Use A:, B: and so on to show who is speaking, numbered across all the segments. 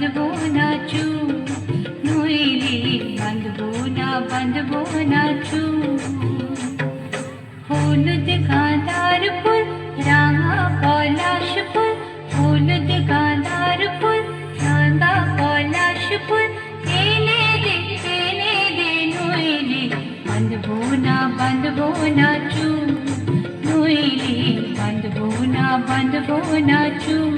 A: बंधबो ना चूर नोइली बंधबो ना चूर হলুদ গাঁদার ফুল রাঙা পলাশ ফুল হলুদ গাঁদার ফুল রাঙা পলাশ ফুল এনে দে নইলি বাঁধবো না চুল নইলি বাঁধবো না চুল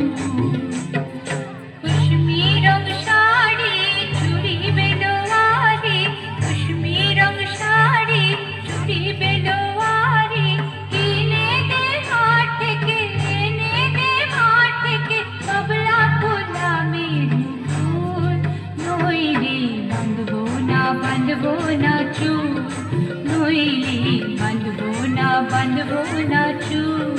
A: কুশমি রং শাড়ি চুড়ি বেলোয়ারি কুশমি রং শাড়ি চুড়ি বেলোয়ারি কিনে দে হাট থেকে এনে দে হাট থেকে কবলা গোলামের ফুল নইলি বাঁধবো না চুল নইলি বাঁধবো না চুল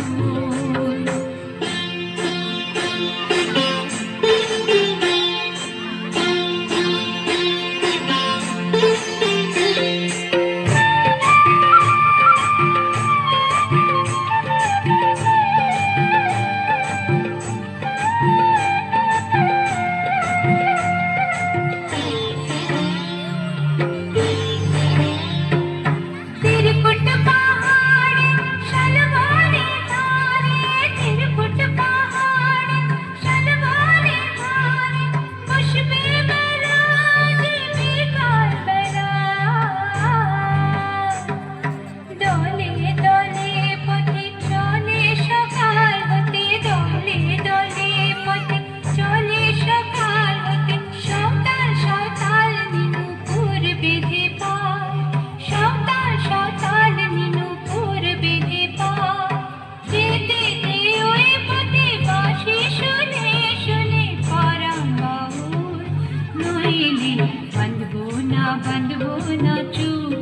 A: बंधबो ना चूल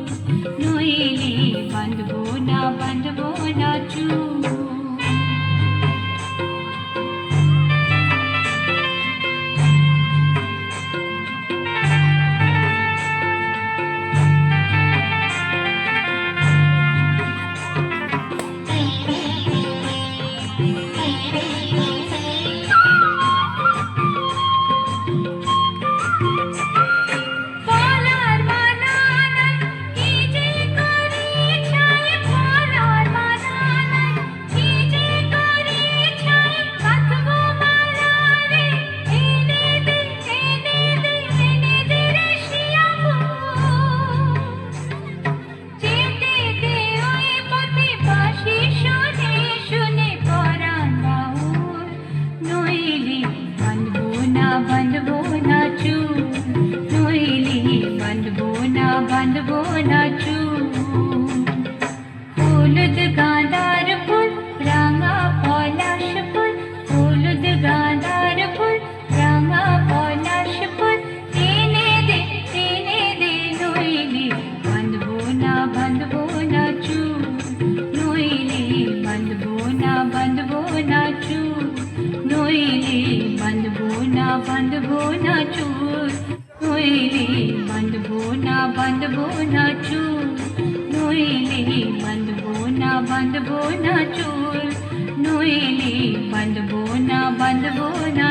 A: नोइली बंधबो ना चूल बंधबो ना चूल नोइली बंधबो ना चूल हलुद गाँदार फुल राঙা পলাশ ফুল হলুদ গাঁদার ফুল রাঙা পলাশ ফুল এনে দে নইলি বাঁধবো না চুল নইলি বাঁধবো না চুল নইলি বাঁধবো না চুল নইলি বাঁধবো না চুল নইলি বাঁধবো না চুল নইলি বাঁধবো না